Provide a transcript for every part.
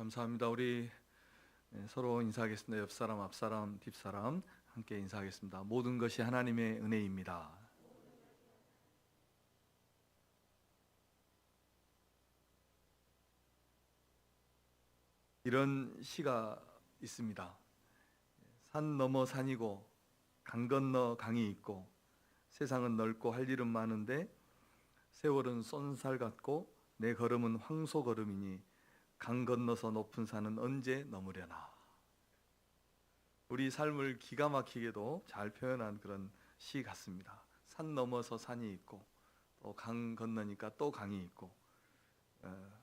감사합니다. 우리 서로 인사하겠습니다. 옆사람, 앞사람, 뒷사람 함께 인사하겠습니다. 모든 것이 하나님의 은혜입니다. 이런 시가 있습니다. 산 너머 산이고 강 건너 강이 있고 세상은 넓고 할 일은 많은데 세월은 쏜살 같고 내 걸음은 황소 걸음이니 강 건너서 높은 산은 언제 넘으려나. 우리 삶을 기가 막히게도 잘 표현한 그런 시 같습니다. 산 넘어서 산이 있고 또 강 건너니까 또 강이 있고,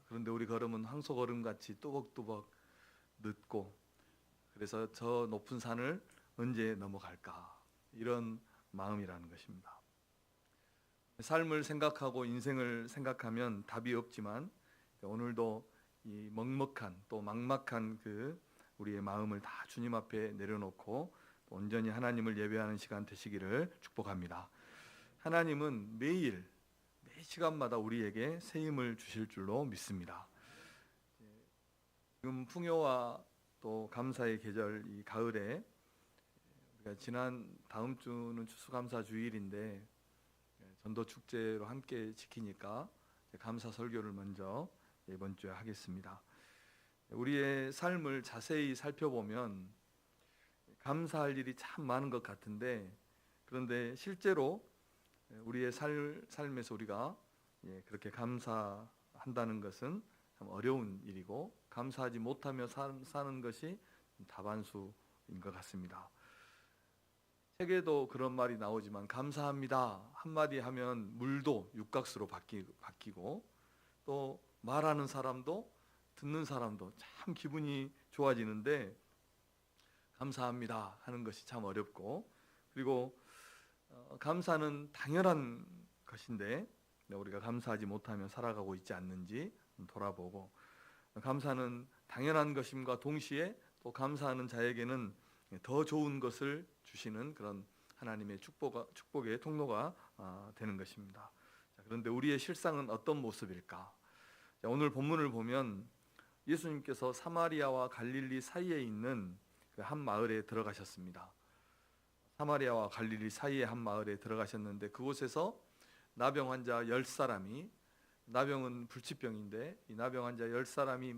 그런데 우리 걸음은 황소 걸음같이 뚜벅뚜벅 늦고, 그래서 저 높은 산을 언제 넘어갈까, 이런 마음이라는 것입니다. 삶을 생각하고 인생을 생각하면 답이 없지만 오늘도 이 먹먹한 또 막막한 그 우리의 마음을 다 주님 앞에 내려놓고 온전히 하나님을 예배하는 시간 되시기를 축복합니다. 하나님은 매 시간마다 우리에게 새 힘을 주실 줄로 믿습니다. 지금 풍요와 또 감사의 계절, 이 가을에 우리가 다음 주는 추수감사 주일인데 전도 축제로 함께 지키니까 감사 설교를 먼저 이번 주에 하겠습니다. 우리의 삶을 자세히 살펴보면 감사할 일이 참 많은 것 같은데, 그런데 실제로 우리의 삶에서 우리가 그렇게 감사한다는 것은 참 어려운 일이고, 감사하지 못하며 사는 것이 다반수인 것 같습니다. 책에도 그런 말이 나오지만 감사합니다 한마디 하면 물도 육각수로 바뀌고, 또 말하는 사람도 듣는 사람도 참 기분이 좋아지는데, 감사합니다 하는 것이 참 어렵고, 그리고 감사는 당연한 것인데 우리가 감사하지 못하며 살아가고 있지 않는지 돌아보고, 감사는 당연한 것임과 동시에 또 감사하는 자에게는 더 좋은 것을 주시는 그런 하나님의 축복의 통로가 되는 것입니다. 그런데 우리의 실상은 어떤 모습일까? 오늘 본문을 보면 예수님께서 사마리아와 갈릴리 사이에 있는 그 한 마을에 들어가셨습니다. 사마리아와 갈릴리 사이의 한 마을에 들어가셨는데, 그곳에서 나병 환자 10사람이, 나병은 불치병인데 이 나병 환자 10사람이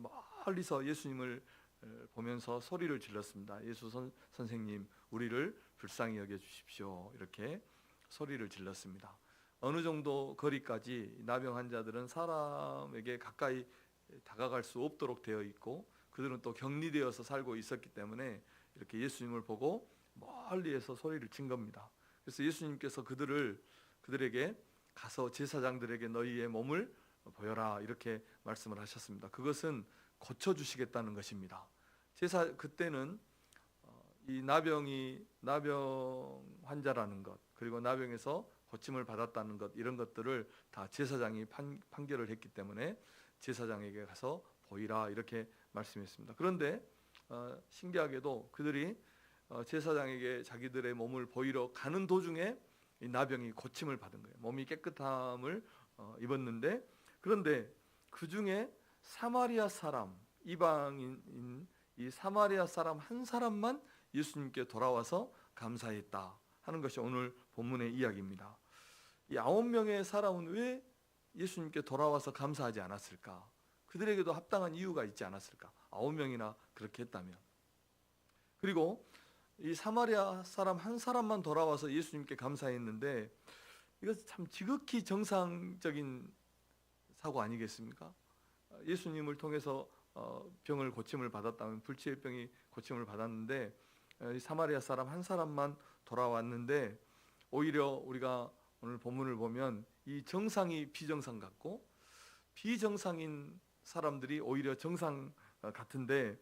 멀리서 예수님을 보면서 소리를 질렀습니다. 예수 선생님, 우리를 불쌍히 여겨 주십시오. 이렇게 소리를 질렀습니다. 어느 정도 거리까지 나병 환자들은 사람에게 가까이 다가갈 수 없도록 되어 있고, 그들은 또 격리되어서 살고 있었기 때문에 이렇게 예수님을 보고 멀리에서 소리를 친 겁니다. 그래서 예수님께서 그들에게 가서 제사장들에게 너희의 몸을 보여라, 이렇게 말씀을 하셨습니다. 그것은 고쳐주시겠다는 것입니다. 그때는 이 나병 환자라는 것, 그리고 나병에서 고침을 받았다는 것, 이런 것들을 다 제사장이 판결을 했기 때문에 제사장에게 가서 보이라, 이렇게 말씀했습니다. 그런데 신기하게도 그들이 제사장에게 자기들의 몸을 보이러 가는 도중에 이 나병이 고침을 받은 거예요. 몸이 깨끗함을 입었는데, 그런데 그 중에 사마리아 사람, 이방인 이 사마리아 사람 한 사람만 예수님께 돌아와서 감사했다 하는 것이 오늘 본문의 이야기입니다. 이 9명의 사람은 왜 예수님께 돌아와서 감사하지 않았을까? 그들에게도 합당한 이유가 있지 않았을까? 9명이나 그렇게 했다면. 그리고 이 사마리아 사람 한 사람만 돌아와서 예수님께 감사했는데, 이것은 참 지극히 정상적인 사고 아니겠습니까? 예수님을 통해서 병을 고침을 받았다면, 불치의 병이 고침을 받았는데 사마리아 사람 한 사람만 돌아왔는데, 오히려 우리가 오늘 본문을 보면 이 정상이 비정상 같고 비정상인 사람들이 오히려 정상 같은데,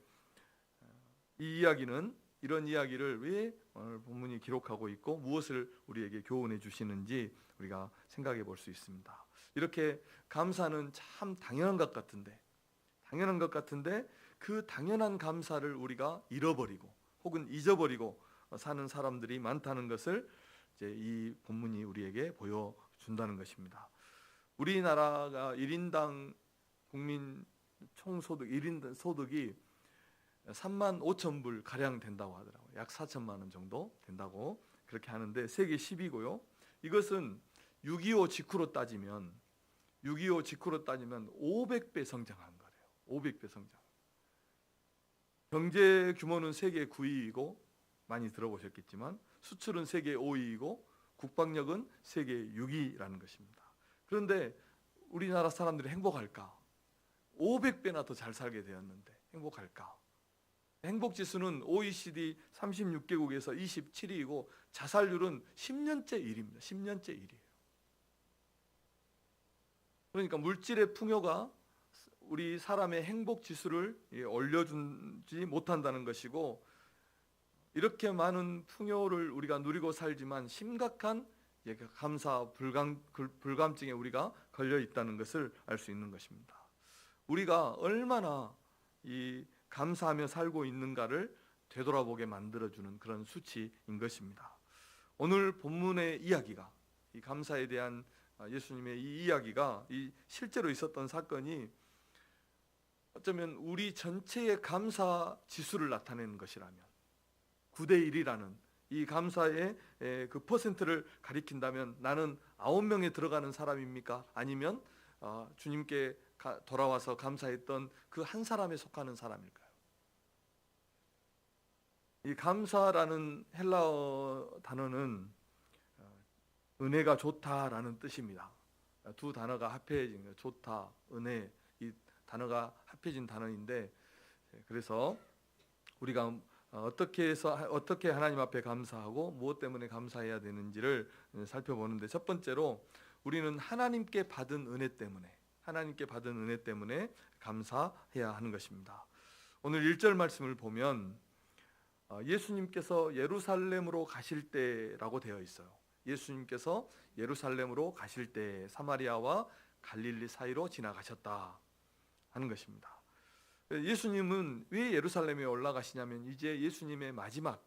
이런 이야기를 왜 오늘 본문이 기록하고 있고 무엇을 우리에게 교훈해 주시는지 우리가 생각해 볼 수 있습니다. 이렇게 감사는 참 당연한 것 같은데 그 당연한 감사를 우리가 잃어버리고 혹은 잊어버리고 사는 사람들이 많다는 것을 이제 이 본문이 우리에게 보여준다는 것입니다. 우리나라가 1인당 국민 총 소득 1인 소득이 3만 5천 불 가량 된다고 하더라고요. 약 4천만 원 정도 된다고 그렇게 하는데 세계 10위고요. 이것은 6.25 직후로 따지면 500배 성장한 거래요. 500배 성장. 경제 규모는 세계 9위이고 많이 들어보셨겠지만 수출은 세계 5위이고 국방력은 세계 6위라는 것입니다. 그런데 우리나라 사람들이 행복할까? 500배나 더 잘 살게 되었는데 행복할까? 행복지수는 OECD 36개국에서 27위이고 자살률은 10년째 1위입니다. 10년째 1위예요. 그러니까 물질의 풍요가 우리 사람의 행복지수를 올려주지 못한다는 것이고, 이렇게 많은 풍요를 우리가 누리고 살지만 심각한 감사 불감증에 우리가 걸려 있다는 것을 알 수 있는 것입니다. 우리가 얼마나 이 감사하며 살고 있는가를 되돌아보게 만들어주는 그런 수치인 것입니다. 오늘 본문의 이야기가, 이 감사에 대한 예수님의 이 이야기가, 이 실제로 있었던 사건이 어쩌면 우리 전체의 감사 지수를 나타내는 것이라면, 9대1이라는 이 감사의 그 퍼센트를 가리킨다면 나는 9명에 들어가는 사람입니까? 아니면 주님께 돌아와서 감사했던 그 한 사람에 속하는 사람일까요? 이 감사라는 헬라어 단어는 은혜가 좋다라는 뜻입니다. 두 단어가 합해진 거예요. 좋다, 은혜, 이 단어가 합해진 단어인데, 그래서 우리가 어떻게 하나님 앞에 감사하고 무엇 때문에 감사해야 되는지를 살펴보는데, 첫 번째로 우리는 하나님께 받은 은혜 때문에 감사해야 하는 것입니다. 오늘 1절 말씀을 보면 예수님께서 예루살렘으로 가실 때라고 되어 있어요. 예수님께서 예루살렘으로 가실 때 사마리아와 갈릴리 사이로 지나가셨다 하는 것입니다. 예수님은 왜 예루살렘에 올라가시냐면, 이제 예수님의 마지막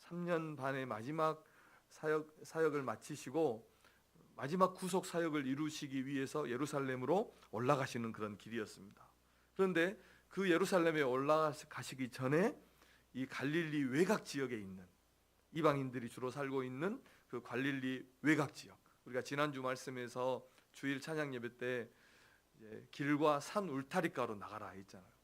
3년 반의 마지막 사역을 마치시고 마지막 구속 사역을 이루시기 위해서 예루살렘으로 올라가시는 그런 길이었습니다. 그런데 그 예루살렘에 올라가시기 전에 이 갈릴리 외곽 지역에 있는, 이방인들이 주로 살고 있는 그 갈릴리 외곽 지역, 우리가 지난주 말씀에서 주일 찬양 예배 때 길과 산 울타리가로 나가라 했잖아요.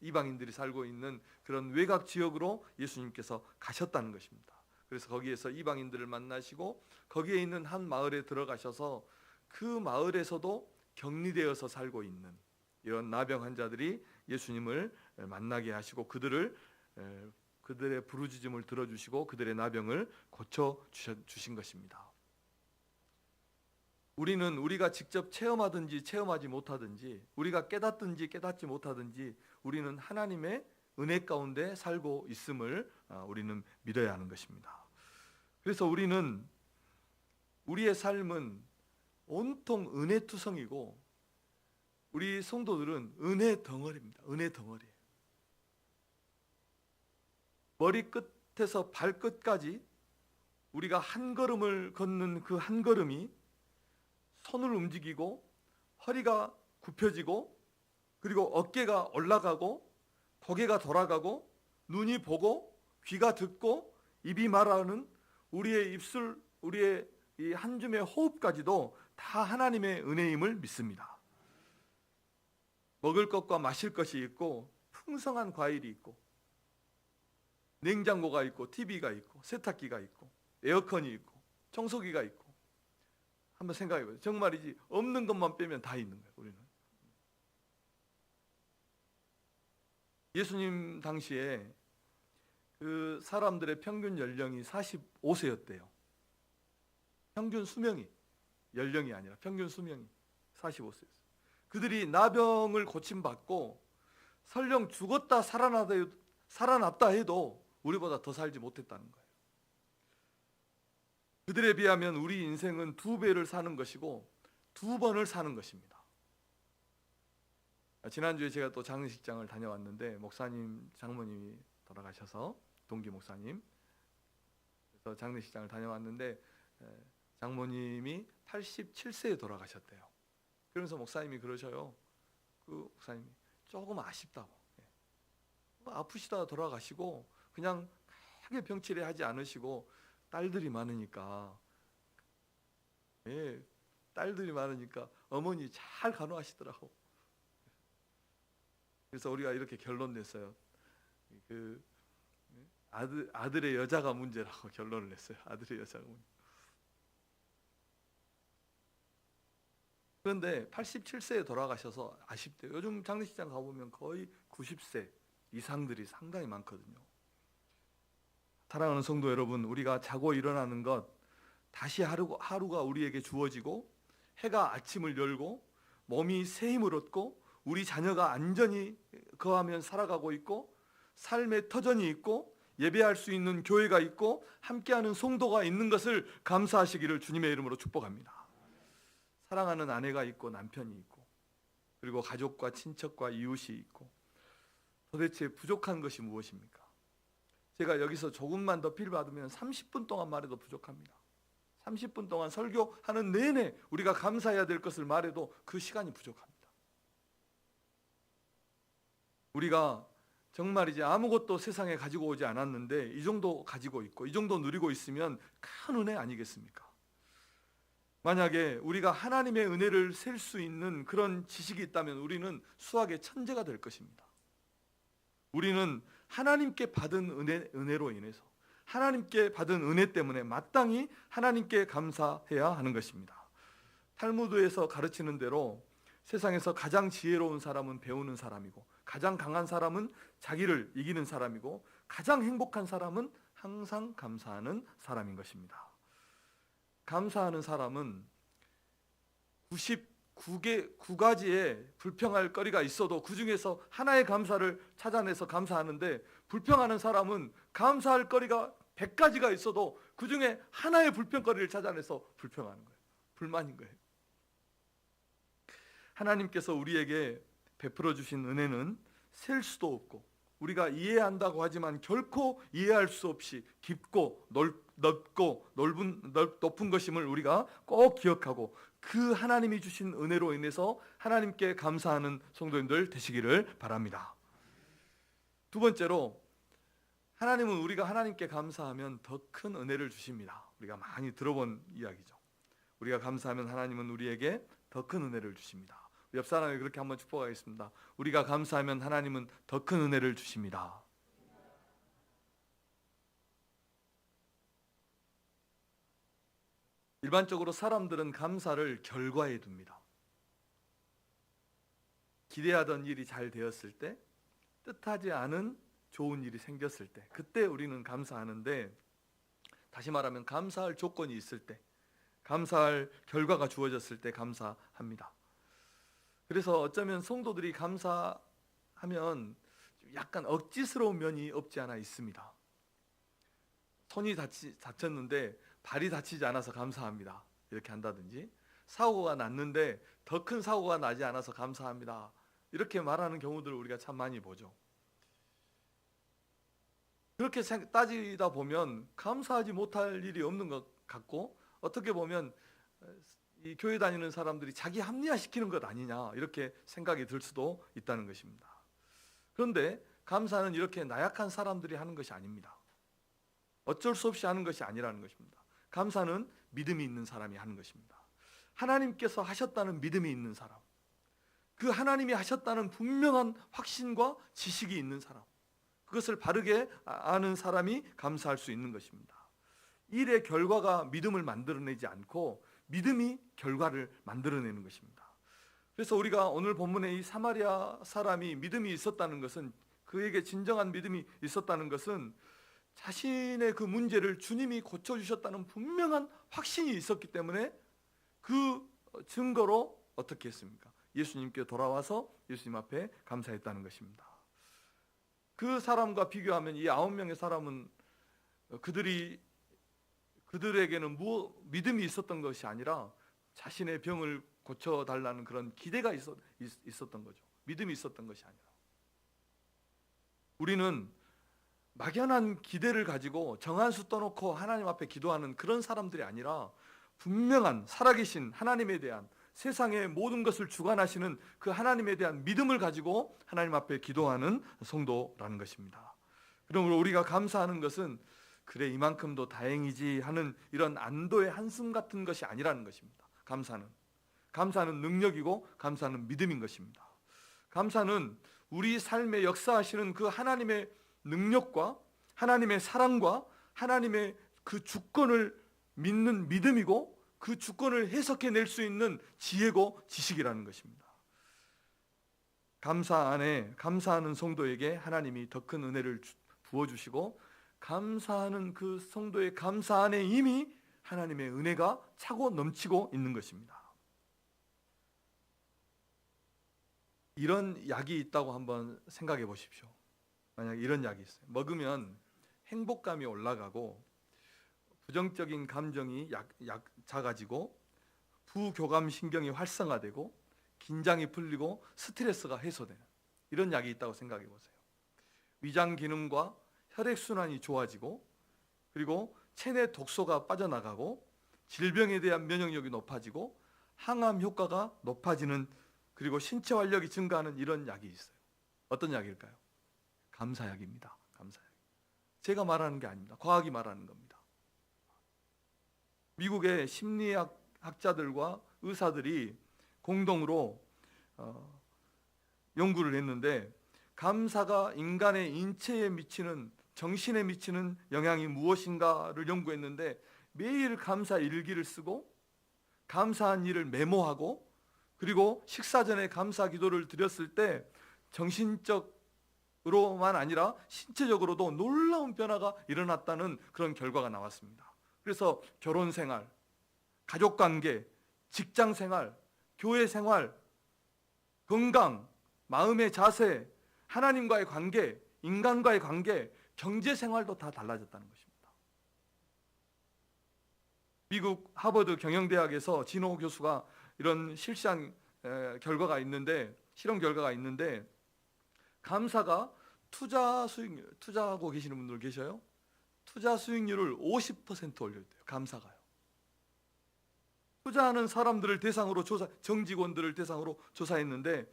이방인들이 살고 있는 그런 외곽 지역으로 예수님께서 가셨다는 것입니다. 그래서 거기에서 이방인들을 만나시고 거기에 있는 한 마을에 들어가셔서 그 마을에서도 격리되어서 살고 있는 이런 나병 환자들이 예수님을 만나게 하시고 그들의 부르짖음을 들어주시고 그들의 나병을 고쳐 주신 것입니다. 우리가 직접 체험하든지 체험하지 못하든지, 우리가 깨닫든지 깨닫지 못하든지, 우리는 하나님의 은혜 가운데 살고 있음을 우리는 믿어야 하는 것입니다. 그래서 우리의 삶은 온통 은혜투성이고, 우리 성도들은 은혜 덩어리입니다. 은혜 덩어리예요. 머리끝에서 발끝까지 우리가 한 걸음을 걷는 그 한 걸음이 손을 움직이고 허리가 굽혀지고 그리고 어깨가 올라가고 고개가 돌아가고 눈이 보고 귀가 듣고 입이 말하는 우리의 입술, 우리의 이 한 줌의 호흡까지도 다 하나님의 은혜임을 믿습니다. 먹을 것과 마실 것이 있고 풍성한 과일이 있고 냉장고가 있고 TV가 있고 세탁기가 있고 에어컨이 있고 청소기가 있고, 한번 생각해보세요. 정말이지 없는 것만 빼면 다 있는 거예요. 우리는 예수님 당시에 그 사람들의 평균 연령이 45세였대요. 평균 수명이, 연령이 아니라 평균 수명이 45세였어요. 그들이 나병을 고침받고 설령 죽었다 살아났다 해도 우리보다 더 살지 못했다는 거예요. 그들에 비하면 우리 인생은 2배를 사는 것이고 2번을 사는 것입니다. 지난주에 제가 또 장례식장을 다녀왔는데 목사님, 장모님이 돌아가셔서, 동기 목사님, 그래서 장례식장을 다녀왔는데 장모님이 87세에 돌아가셨대요. 그러면서 목사님이 그러셔요. 그 목사님이 조금 아쉽다고. 아프시다 돌아가시고 그냥 크게 병치레 하지 않으시고 딸들이 많으니까, 예, 딸들이 많으니까 어머니 잘 간호하시더라고. 그래서 우리가 이렇게 결론 냈어요. 그 아들의 여자가 문제라고 결론을 냈어요. 아들의 여자가 문제. 그런데 87세에 돌아가셔서 아쉽대요. 요즘 장례식장 가보면 거의 90세 이상들이 상당히 많거든요. 사랑하는 성도 여러분, 우리가 자고 일어나는 것, 다시 하루가 우리에게 주어지고 해가 아침을 열고 몸이 새 힘을 얻고 우리 자녀가 안전히 거하면 살아가고 있고 삶의 터전이 있고 예배할 수 있는 교회가 있고 함께하는 성도가 있는 것을 감사하시기를 주님의 이름으로 축복합니다. 사랑하는 아내가 있고 남편이 있고 그리고 가족과 친척과 이웃이 있고, 도대체 부족한 것이 무엇입니까? 제가 여기서 조금만 더 필 받으면 30분 동안 말해도 부족합니다. 30분 동안 설교하는 내내 우리가 감사해야 될 것을 말해도 그 시간이 부족합니다. 우리가 정말 이제 아무것도 세상에 가지고 오지 않았는데 이 정도 가지고 있고 이 정도 누리고 있으면 큰 은혜 아니겠습니까? 만약에 우리가 하나님의 은혜를 셀 수 있는 그런 지식이 있다면 우리는 수학의 천재가 될 것입니다. 우리는 하나님께 받은 은혜로 인해서 하나님께 받은 은혜 때문에 마땅히 하나님께 감사해야 하는 것입니다. 탈무드에서 가르치는 대로 세상에서 가장 지혜로운 사람은 배우는 사람이고 가장 강한 사람은 자기를 이기는 사람이고 가장 행복한 사람은 항상 감사하는 사람인 것입니다. 감사하는 사람은 99가지의 불평할 거리가 있어도 그 중에서 하나의 감사를 찾아내서 감사하는데, 불평하는 사람은 감사할 거리가 100가지가 있어도 그 중에 하나의 불평거리를 찾아내서 불평하는 거예요. 불만인 거예요. 하나님께서 우리에게 베풀어 주신 은혜는 셀 수도 없고 우리가 이해한다고 하지만 결코 이해할 수 없이 깊고 넓고 높은 것임을 우리가 꼭 기억하고 그 하나님이 주신 은혜로 인해서 하나님께 감사하는 성도님들 되시기를 바랍니다. 두 번째로, 하나님은 우리가 하나님께 감사하면 더 큰 은혜를 주십니다. 우리가 많이 들어본 이야기죠. 우리가 감사하면 하나님은 우리에게 더 큰 은혜를 주십니다. 옆 사람에게 그렇게 한번 축복하겠습니다. 우리가 감사하면 하나님은 더 큰 은혜를 주십니다. 일반적으로 사람들은 감사를 결과에 둡니다. 기대하던 일이 잘 되었을 때, 뜻하지 않은 좋은 일이 생겼을 때, 그때 우리는 감사하는데, 다시 말하면 감사할 조건이 있을 때, 감사할 결과가 주어졌을 때 감사합니다. 그래서 어쩌면 성도들이 감사하면 약간 억지스러운 면이 없지 않아 있습니다. 손이 다쳤는데 발이 다치지 않아서 감사합니다, 이렇게 한다든지, 사고가 났는데 더 큰 사고가 나지 않아서 감사합니다, 이렇게 말하는 경우들을 우리가 참 많이 보죠. 그렇게 따지다 보면 감사하지 못할 일이 없는 것 같고, 어떻게 보면 이 교회 다니는 사람들이 자기 합리화시키는 것 아니냐, 이렇게 생각이 들 수도 있다는 것입니다. 그런데 감사는 이렇게 나약한 사람들이 하는 것이 아닙니다. 어쩔 수 없이 하는 것이 아니라는 것입니다. 감사는 믿음이 있는 사람이 하는 것입니다. 하나님께서 하셨다는 믿음이 있는 사람, 그 하나님이 하셨다는 분명한 확신과 지식이 있는 사람, 그것을 바르게 아는 사람이 감사할 수 있는 것입니다. 일의 결과가 믿음을 만들어내지 않고 믿음이 결과를 만들어내는 것입니다. 그래서 우리가 오늘 본문의 이 사마리아 사람이 믿음이 있었다는 것은, 그에게 진정한 믿음이 있었다는 것은 자신의 그 문제를 주님이 고쳐주셨다는 분명한 확신이 있었기 때문에 그 증거로 어떻게 했습니까? 예수님께 돌아와서 예수님 앞에 감사했다는 것입니다. 그 사람과 비교하면 이 9명의 사람은 그들에게는 믿음이 있었던 것이 아니라 자신의 병을 고쳐달라는 그런 기대가 있었던 거죠. 믿음이 있었던 것이 아니라. 우리는 막연한 기대를 가지고 정한수 떠놓고 하나님 앞에 기도하는 그런 사람들이 아니라 분명한 살아계신 하나님에 대한 세상의 모든 것을 주관하시는 그 하나님에 대한 믿음을 가지고 하나님 앞에 기도하는 성도라는 것입니다. 그러므로 우리가 감사하는 것은 그래 이만큼도 다행이지 하는 이런 안도의 한숨 같은 것이 아니라는 것입니다. 감사는 능력이고 감사는 믿음인 것입니다. 감사는 우리 삶에 역사하시는 그 하나님의 능력과 하나님의 사랑과 하나님의 그 주권을 믿는 믿음이고 그 주권을 해석해낼 수 있는 지혜고 지식이라는 것입니다. 감사 안에 감사하는 성도에게 하나님이 더 큰 은혜를 부어주시고 감사하는 그 성도의 감사 안에 이미 하나님의 은혜가 차고 넘치고 있는 것입니다. 이런 약이 있다고 한번 생각해 보십시오. 만약 이런 약이 있어요. 먹으면 행복감이 올라가고 부정적인 감정이 작아지고 부교감 신경이 활성화되고 긴장이 풀리고 스트레스가 해소되는 이런 약이 있다고 생각해 보세요. 위장 기능과 혈액순환이 좋아지고 그리고 체내 독소가 빠져나가고 질병에 대한 면역력이 높아지고 항암 효과가 높아지는 그리고 신체 활력이 증가하는 이런 약이 있어요. 어떤 약일까요? 감사약입니다. 감사약. 제가 말하는 게 아닙니다. 과학이 말하는 겁니다. 미국의 심리학 학자들과 의사들이 공동으로 연구를 했는데 감사가 인간의 인체에 미치는 정신에 미치는 영향이 무엇인가를 연구했는데 매일 감사 일기를 쓰고 감사한 일을 메모하고 그리고 식사 전에 감사 기도를 드렸을 때 정신적으로만 아니라 신체적으로도 놀라운 변화가 일어났다는 그런 결과가 나왔습니다. 그래서 결혼 생활, 가족 관계, 직장 생활, 교회 생활, 건강, 마음의 자세, 하나님과의 관계, 인간과의 관계, 경제 생활도 다 달라졌다는 것입니다. 미국 하버드 경영대학에서 진호 교수가 이런 실시한 결과가 있는데 실험 결과가 있는데 감사가 투자하고 계시는 분들 계셔요? 투자 수익률을 50% 올렸대요. 감사가요. 투자하는 사람들을 대상으로 정직원들을 대상으로 조사했는데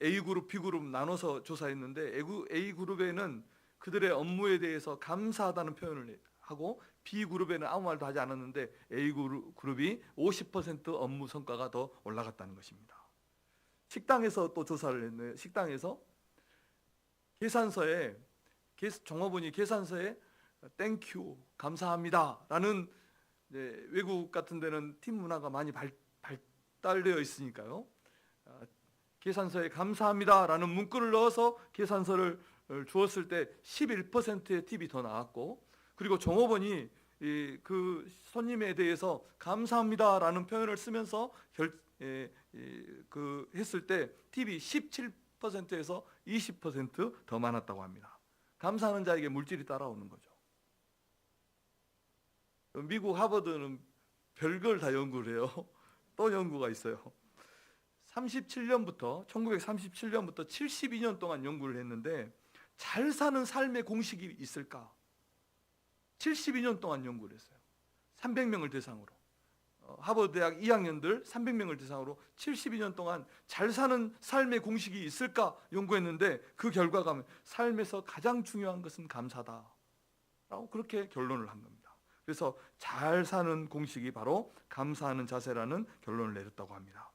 A그룹, B그룹 나눠서 조사했는데 A그룹에는 그들의 업무에 대해서 감사하다는 표현을 하고 B그룹에는 아무 말도 하지 않았는데 A그룹이 50% 업무 성과가 더 올라갔다는 것입니다. 식당에서 또 조사를 했네요. 식당에서 계산서에 종업원이 계산서에 땡큐 감사합니다 라는 외국 같은 데는 팀 문화가 많이 발달되어 있으니까요. 계산서에 감사합니다 라는 문구를 넣어서 계산서를 주었을 때 11%의 팁이 더 나왔고 그리고 종업원이 그 손님에 대해서 감사합니다 라는 표현을 쓰면서 했을 때 팁이 17%에서 20% 더 많았다고 합니다. 감사하는 자에게 물질이 따라오는 거죠. 미국 하버드는 별걸 다 연구를 해요. 또 연구가 있어요. 1937년부터 72년 동안 연구를 했는데 잘 사는 삶의 공식이 있을까? 72년 동안 연구를 했어요. 300명을 대상으로. 하버드 대학 2학년들 300명을 대상으로 72년 동안 잘 사는 삶의 공식이 있을까 연구했는데 그 결과가 삶에서 가장 중요한 것은 감사다 라고 그렇게 결론을 한 겁니다. 그래서 잘 사는 공식이 바로 감사하는 자세라는 결론을 내렸다고 합니다.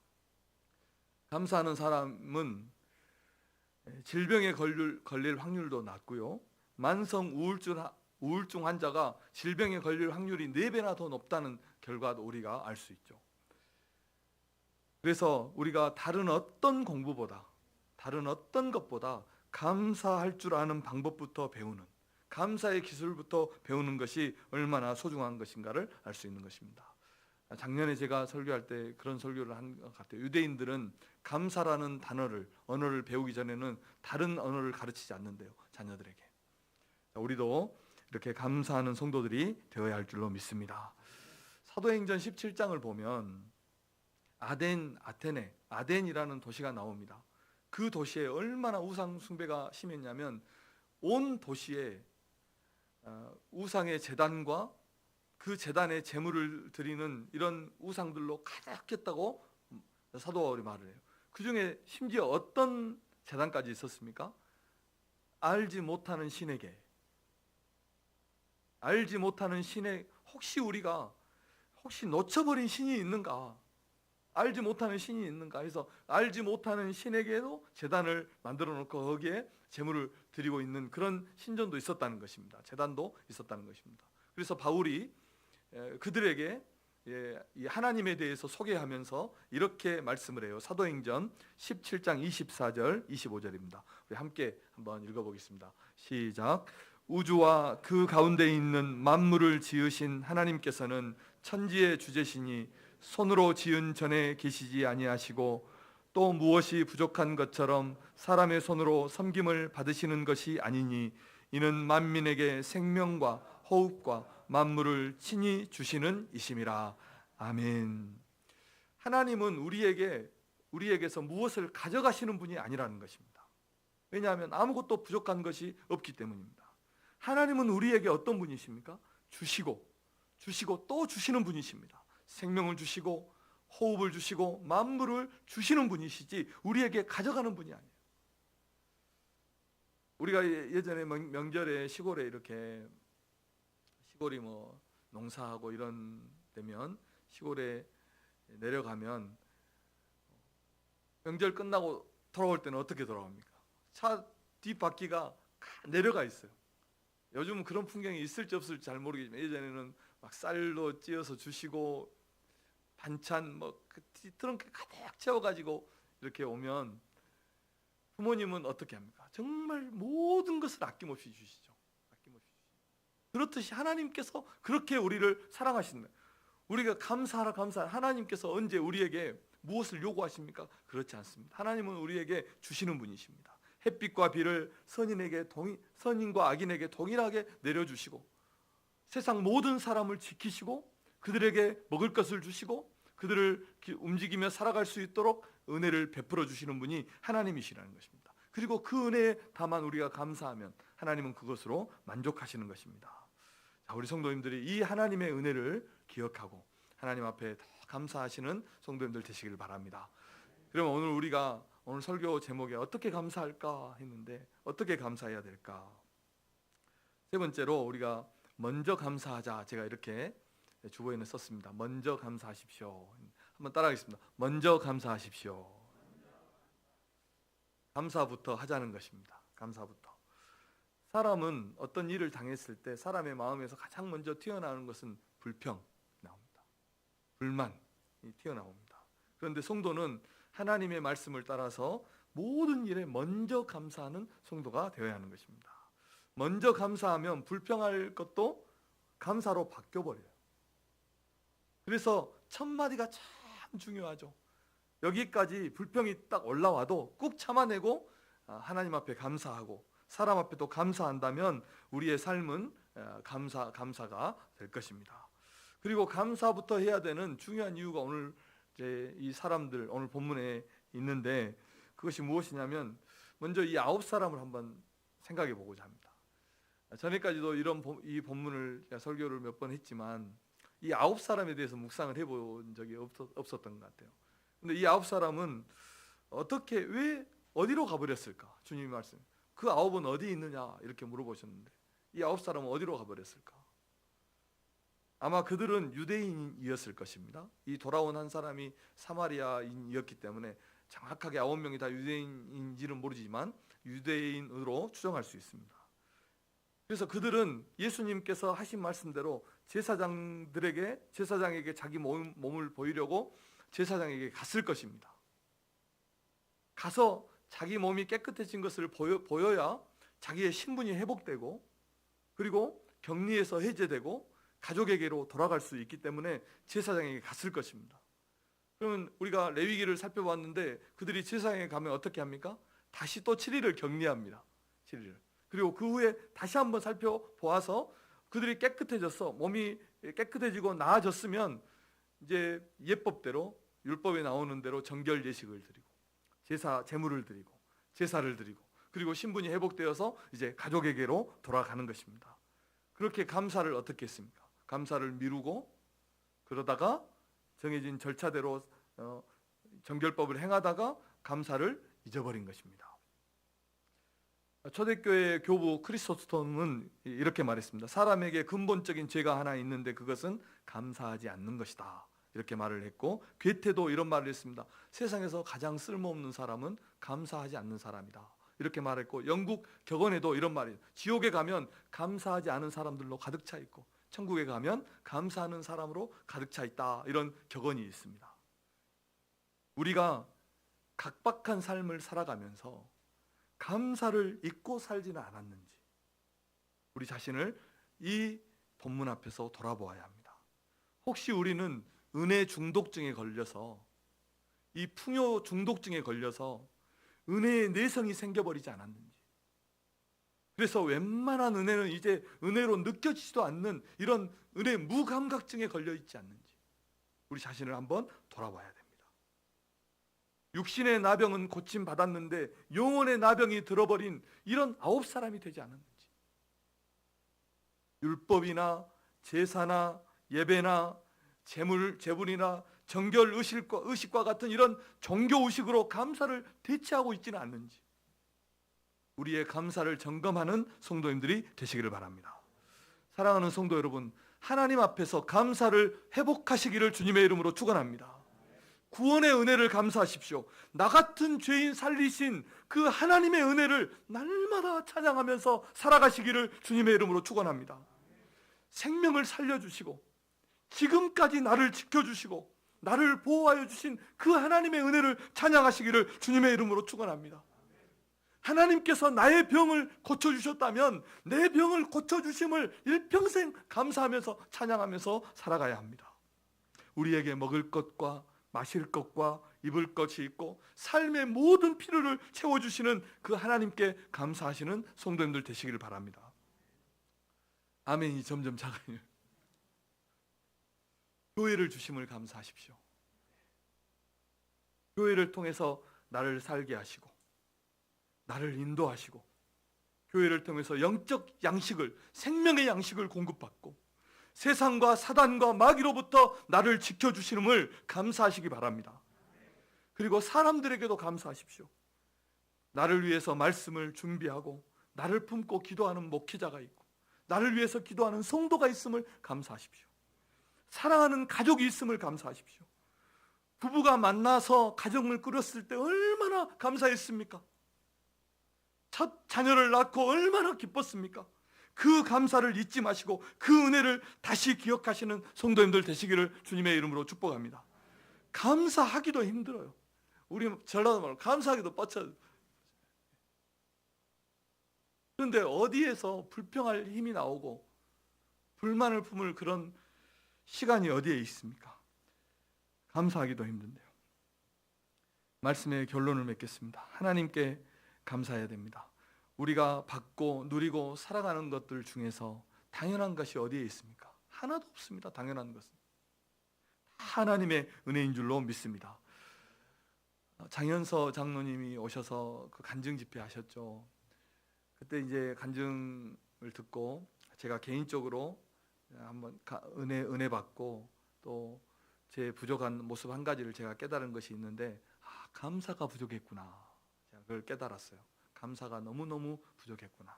감사하는 사람은 질병에 걸릴 확률도 낮고요. 만성 우울증 환자가 질병에 걸릴 확률이 4배나 더 높다는 결과도 우리가 알 수 있죠. 그래서 우리가 다른 어떤 공부보다 다른 어떤 것보다 감사할 줄 아는 방법부터 배우는 감사의 기술부터 배우는 것이 얼마나 소중한 것인가를 알 수 있는 것입니다. 작년에 제가 설교할 때 그런 설교를 한 것 같아요. 유대인들은 감사라는 언어를 배우기 전에는 다른 언어를 가르치지 않는데요. 자녀들에게. 우리도 이렇게 감사하는 성도들이 되어야 할 줄로 믿습니다. 사도행전 17장을 보면 아덴이라는 도시가 나옵니다. 그 도시에 얼마나 우상 숭배가 심했냐면 온 도시에 우상의 제단과 그 제단에 제물을 드리는 이런 우상들로 가득했다고 사도 바울이 말을 해요. 그 중에 심지어 어떤 재단까지 있었습니까? 알지 못하는 신에게, 알지 못하는 신에 혹시 놓쳐버린 신이 있는가? 알지 못하는 신이 있는가 해서 알지 못하는 신에게도 제단을 만들어 놓고 거기에 제물을 드리고 있는 그런 신전도 있었다는 것입니다. 제단도 있었다는 것입니다. 그래서 바울이 그들에게 이 하나님에 대해서 소개하면서 이렇게 말씀을 해요. 사도행전 17장 24절 25절입니다. 우리 함께 한번 읽어보겠습니다. 시작. 우주와 그 가운데 있는 만물을 지으신 하나님께서는 천지의 주제시니 손으로 지은 전에 계시지 아니하시고 또 무엇이 부족한 것처럼 사람의 손으로 섬김을 받으시는 것이 아니니 이는 만민에게 생명과 호흡과 만물을 친히 주시는 이심이라. 아멘. 하나님은 우리에게서 무엇을 가져가시는 분이 아니라는 것입니다. 왜냐하면 아무것도 부족한 것이 없기 때문입니다. 하나님은 우리에게 어떤 분이십니까? 주시고 또 주시는 분이십니다. 생명을 주시고 호흡을 주시고 만물을 주시는 분이시지 우리에게 가져가는 분이 아니에요. 우리가 예전에 명절에 시골에 이렇게 시골이 뭐 농사하고 이런 되면 시골에 내려가면 명절 끝나고 돌아올 때는 어떻게 돌아옵니까? 차 뒷바퀴가 내려가 있어요. 요즘은 그런 풍경이 있을지 없을지 잘 모르겠지만 예전에는 막 쌀로 찧어서 주시고 반찬 그 트렁크에 가득 채워가지고 이렇게 오면 부모님은 어떻게 합니까? 정말 모든 것을 아낌없이 주시죠. 아낌없이 주시죠. 그렇듯이 하나님께서 그렇게 우리를 사랑하시는 거예요. 우리가 감사하라 하나님께서 언제 우리에게 무엇을 요구하십니까? 그렇지 않습니다. 하나님은 우리에게 주시는 분이십니다. 햇빛과 비를 선인과 악인에게 동일하게 내려주시고 세상 모든 사람을 지키시고 그들에게 먹을 것을 주시고 그들을 움직이며 살아갈 수 있도록 은혜를 베풀어 주시는 분이 하나님이시라는 것입니다. 그리고 그 은혜에 다만 우리가 감사하면 하나님은 그것으로 만족하시는 것입니다. 자, 우리 성도님들이 이 하나님의 은혜를 기억하고 하나님 앞에 더 감사하시는 성도님들 되시길 바랍니다. 그러면 오늘 설교 제목에 어떻게 감사할까 했는데 어떻게 감사해야 될까? 세 번째로 우리가 먼저 감사하자. 제가 이렇게 주보에는 썼습니다. 먼저 감사하십시오. 한번 따라하겠습니다. 먼저 감사하십시오. 감사부터 하자는 것입니다. 감사부터. 사람은 어떤 일을 당했을 때 사람의 마음에서 가장 먼저 튀어나오는 것은 불평 나옵니다. 불만이 튀어나옵니다. 그런데 성도는 하나님의 말씀을 따라서 모든 일에 먼저 감사하는 성도가 되어야 하는 것입니다. 먼저 감사하면 불평할 것도 감사로 바뀌어버려요. 그래서 첫 마디가 참 중요하죠. 여기까지 불평이 딱 올라와도 꾹 참아내고 하나님 앞에 감사하고 사람 앞에 또 감사한다면 우리의 삶은 감사가 될 것입니다. 그리고 감사부터 해야 되는 중요한 이유가 오늘 이 사람들 오늘 본문에 있는데 그것이 무엇이냐면 먼저 이 9사람을 한번 생각해 보고자 합니다. 전에까지도 이 본문을 설교를 몇 번 했지만 이 9사람에 대해서 묵상을 해본 적이 없었던 것 같아요. 근데 이 9사람은 왜 어디로 가버렸을까? 주님이 말씀. 그 9은 어디 있느냐 이렇게 물어보셨는데 이 9사람은 어디로 가버렸을까? 아마 그들은 유대인이었을 것입니다. 이 돌아온 한 사람이 사마리아인이었기 때문에 정확하게 9명이 다 유대인인지는 모르지만 유대인으로 추정할 수 있습니다. 그래서 그들은 예수님께서 하신 말씀대로 제사장에게 자기 몸을 보이려고 제사장에게 갔을 것입니다. 가서 자기 몸이 깨끗해진 것을 보여야 자기의 신분이 회복되고 그리고 격리에서 해제되고 가족에게로 돌아갈 수 있기 때문에 제사장에게 갔을 것입니다. 그러면 우리가 레위기를 살펴봤는데 그들이 제사장에 가면 어떻게 합니까? 다시 또 7일을 격리합니다. 7일을. 그리고 그 후에 다시 한번 살펴보아서 그들이 깨끗해졌어. 몸이 깨끗해지고 나아졌으면 이제 예법대로 율법에 나오는 대로 정결 예식을 드리고 제물을 드리고 제사를 드리고 그리고 신분이 회복되어서 이제 가족에게로 돌아가는 것입니다. 그렇게 감사를 어떻게 했습니까? 감사를 미루고 그러다가 정해진 절차대로 정결법을 행하다가 감사를 잊어버린 것입니다. 초대교회 교부 크리소스톰은 이렇게 말했습니다. 사람에게 근본적인 죄가 하나 있는데 그것은 감사하지 않는 것이다, 이렇게 말을 했고, 괴테도 이런 말을 했습니다. 세상에서 가장 쓸모없는 사람은 감사하지 않는 사람이다, 이렇게 말했고, 영국 격언에도 이런 말이에요. 지옥에 가면 감사하지 않은 사람들로 가득 차 있고 천국에 가면 감사하는 사람으로 가득 차 있다, 이런 격언이 있습니다. 우리가 각박한 삶을 살아가면서 감사를 잊고 살지는 않았는지 우리 자신을 이 본문 앞에서 돌아보아야 합니다. 혹시 우리는 은혜 중독증에 걸려서, 이 풍요 중독증에 걸려서 은혜의 내성이 생겨버리지 않았는지, 그래서 웬만한 은혜는 이제 은혜로 느껴지지도 않는 이런 은혜 무감각증에 걸려있지 않는지 우리 자신을 한번 돌아봐야 됩니다. 육신의 나병은 고침받았는데 영혼의 나병이 들어버린 이런 9사람이 되지 않았는지, 율법이나 제사나 예배나 제물이나 정결 의식과 같은 이런 종교 의식으로 감사를 대체하고 있지는 않는지 우리의 감사를 점검하는 성도님들이 되시기를 바랍니다. 사랑하는 성도 여러분, 하나님 앞에서 감사를 회복하시기를 주님의 이름으로 축원합니다. 구원의 은혜를 감사하십시오. 나 같은 죄인 살리신 그 하나님의 은혜를 날마다 찬양하면서 살아가시기를 주님의 이름으로 축원합니다. 생명을 살려주시고 지금까지 나를 지켜주시고 나를 보호하여 주신 그 하나님의 은혜를 찬양하시기를 주님의 이름으로 축원합니다. 하나님께서 나의 병을 고쳐주셨다면 내 병을 고쳐주심을 일평생 감사하면서 찬양하면서 살아가야 합니다. 우리에게 먹을 것과 마실 것과 입을 것이 있고 삶의 모든 필요를 채워주시는 그 하나님께 감사하시는 성도님들 되시기를 바랍니다. 아멘이 점점 작아요. 교회를 주심을 감사하십시오. 교회를 통해서 나를 살게 하시고 나를 인도하시고 교회를 통해서 영적 양식을, 생명의 양식을 공급받고 세상과 사단과 마귀로부터 나를 지켜주시는을 감사하시기 바랍니다. 그리고 사람들에게도 감사하십시오. 나를 위해서 말씀을 준비하고 나를 품고 기도하는 목회자가 있고 나를 위해서 기도하는 성도가 있음을 감사하십시오. 사랑하는 가족이 있음을 감사하십시오. 부부가 만나서 가정을 꾸렸을 때 얼마나 감사했습니까? 첫 자녀를 낳고 얼마나 기뻤습니까? 그 감사를 잊지 마시고 그 은혜를 다시 기억하시는 성도님들 되시기를 주님의 이름으로 축복합니다. 감사하기도 힘들어요. 우리 전라도 말로 감사하기도 뻗쳐. 그런데 어디에서 불평할 힘이 나오고 불만을 품을 그런 시간이 어디에 있습니까? 감사하기도 힘든데요. 말씀의 결론을 맺겠습니다. 하나님께 감사해야 됩니다. 우리가 받고 누리고 살아가는 것들 중에서 당연한 것이 어디에 있습니까? 하나도 없습니다. 당연한 것은 하나님의 은혜인 줄로 믿습니다. 장현서 장로님이 오셔서 그 간증 집회 하셨죠. 그때 이제 간증을 듣고 제가 개인적으로 한번 은혜 받고 또 제 부족한 모습 한 가지를 제가 깨달은 것이 있는데, 감사가 부족했구나. 제가 그걸 깨달았어요. 감사가 너무너무 부족했구나.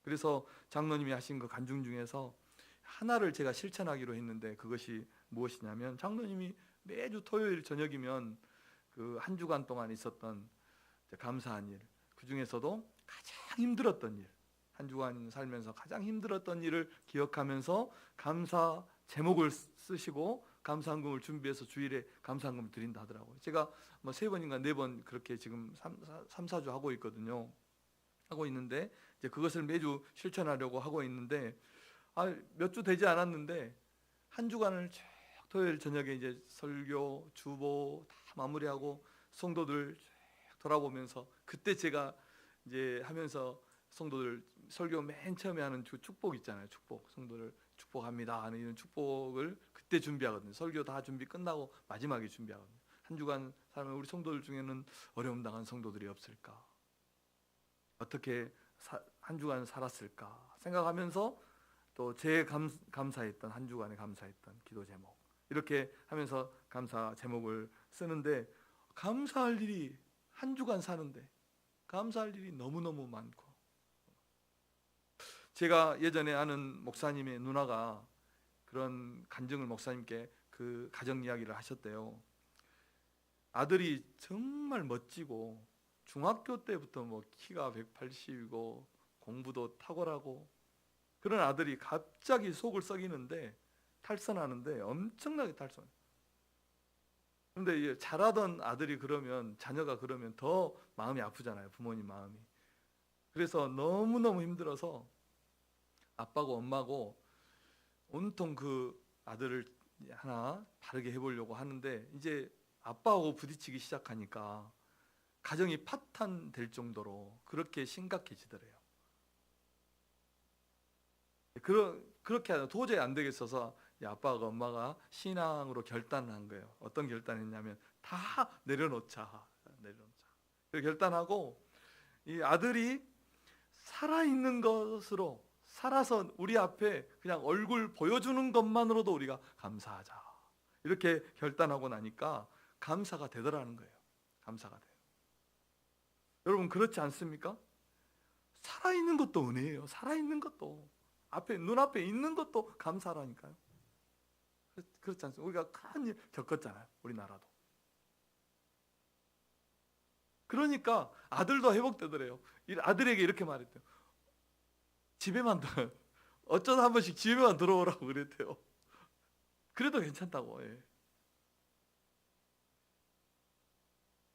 그래서 장로님이 하신 그 간증 중에서 하나를 제가 실천하기로 했는데, 그것이 무엇이냐면 장로님이 매주 토요일 저녁이면 그 한 주간 동안 있었던 감사한 일, 그 중에서도 가장 힘들었던 일, 한 주간 살면서 가장 힘들었던 일을 기억하면서 감사 제목을 쓰시고 감사한금을 준비해서 주일에 감사한금을 드린다 하더라고요. 제가 뭐 3번인가 4번 그렇게 지금 3-4주 하고 있거든요. 하고 있는데 이제 그것을 매주 실천하려고 하고 있는데, 몇 주 되지 않았는데 한 주간을 쭉 토요일 저녁에 이제 설교, 주보 다 마무리하고 성도들 쭉 돌아보면서, 그때 제가 이제 하면서 성도들 설교 맨 처음에 하는 축복 있잖아요. 축복, 성도를 축복합니다 하는 이런 축복을 그때 준비하거든요. 설교 다 준비 끝나고 마지막에 준비하거든요. 한 주간 살면 우리 성도들 중에는 어려움 당한 성도들이 없을까? 어떻게 한 주간 살았을까 생각하면서 또 제 감사했던 한 주간에 감사했던 기도 제목, 이렇게 하면서 감사 제목을 쓰는데 감사할 일이 한 주간 사는데 감사할 일이 너무너무 많고, 제가 예전에 아는 목사님의 누나가 그런 간증을 목사님께 그 가정 이야기를 하셨대요. 아들이 정말 멋지고 중학교 때부터 뭐 키가 180이고 공부도 탁월하고 그런 아들이 갑자기 속을 썩이는데, 탈선하는데 엄청나게 탈선. 그런데 잘하던 아들이 그러면, 자녀가 그러면 더 마음이 아프잖아요, 부모님 마음이. 그래서 너무너무 힘들어서 아빠고 엄마고 온통 그 아들을 하나 바르게 해보려고 하는데, 이제 아빠하고 부딪히기 시작하니까 가정이 파탄될 정도로 그렇게 심각해지더래요. 그렇게 하다 도저히 안 되겠어서 아빠가 엄마가 신앙으로 결단한 거예요. 어떤 결단했냐면 다 내려놓자. 그 결단하고, 이 아들이 살아있는 것으로 살아서 우리 앞에 그냥 얼굴 보여주는 것만으로도 우리가 감사하자, 이렇게 결단하고 나니까 감사가 되더라는 거예요. 감사가 돼요. 여러분 그렇지 않습니까? 살아있는 것도 은혜예요. 살아있는 것도, 앞에 눈앞에 있는 것도 감사라니까요. 그렇지 않습니까? 우리가 큰 일 겪었잖아요, 우리나라도. 그러니까 아들도 회복되더래요. 아들에게 이렇게 말했대요. 집에만 어쩌다 한 번씩 집에만 들어오라고 그랬대요. 그래도 괜찮다고. 예.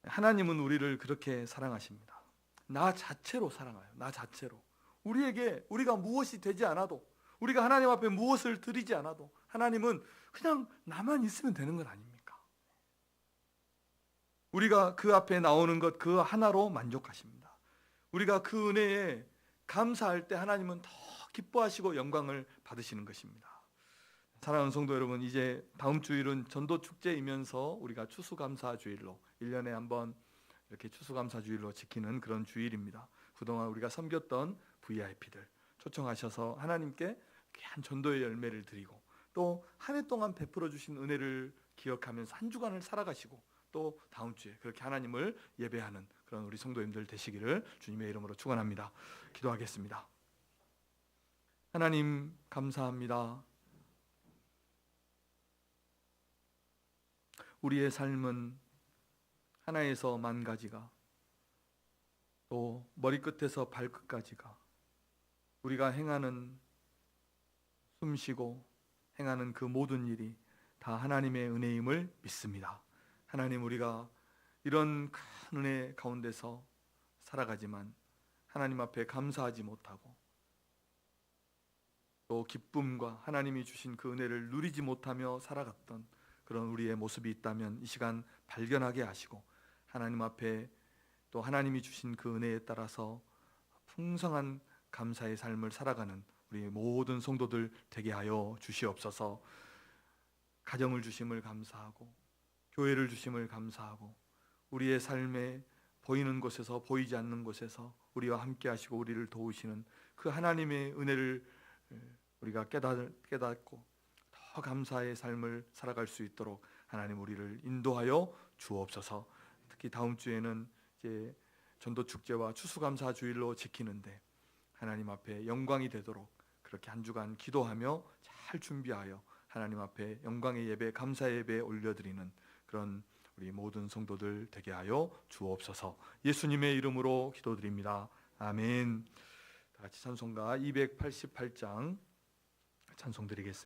하나님은 우리를 그렇게 사랑하십니다. 나 자체로 사랑해요. 나 자체로. 우리가 무엇이 되지 않아도, 우리가 하나님 앞에 무엇을 드리지 않아도 하나님은 그냥 나만 있으면 되는 건 아닙니까? 우리가 그 앞에 나오는 것 그 하나로 만족하십니다. 우리가 그 은혜에 감사할 때 하나님은 더 기뻐하시고 영광을 받으시는 것입니다. 사랑하는 성도 여러분, 이제 다음 주일은 전도축제이면서 우리가 추수감사주일로 1년에 한번 이렇게 추수감사주일로 지키는 그런 주일입니다. 그동안 우리가 섬겼던 VIP들 초청하셔서 하나님께 귀한 전도의 열매를 드리고, 또 한 해 동안 베풀어 주신 은혜를 기억하면서 한 주간을 살아가시고, 또 다음 주에 그렇게 하나님을 예배하는 그런 우리 성도님들 되시기를 주님의 이름으로 축원합니다. 기도하겠습니다. 하나님 감사합니다. 우리의 삶은 하나에서 만 가지가, 또 머리끝에서 발끝까지가 우리가 행하는, 숨쉬고 행하는 그 모든 일이 다 하나님의 은혜임을 믿습니다. 하나님, 우리가 이런 큰 은혜 가운데서 살아가지만 하나님 앞에 감사하지 못하고, 또 기쁨과 하나님이 주신 그 은혜를 누리지 못하며 살아갔던 그런 우리의 모습이 있다면 이 시간 발견하게 하시고, 하나님 앞에 또 하나님이 주신 그 은혜에 따라서 풍성한 감사의 삶을 살아가는 우리 모든 성도들 되게 하여 주시옵소서. 가정을 주심을 감사하고, 교회를 주심을 감사하고, 우리의 삶에 보이는 곳에서 보이지 않는 곳에서 우리와 함께 하시고 우리를 도우시는 그 하나님의 은혜를 우리가 깨닫고 더 감사의 삶을 살아갈 수 있도록 하나님 우리를 인도하여 주옵소서. 특히 다음 주에는 이제 전도축제와 추수감사주일로 지키는데 하나님 앞에 영광이 되도록 그렇게 한 주간 기도하며 잘 준비하여 하나님 앞에 영광의 예배, 감사의 예배 올려드리는 그런 우리 모든 성도들 되게 하여 주옵소서. 예수님의 이름으로 기도드립니다. 아멘. 다 같이 찬송가 288장 찬송 드리겠습니다.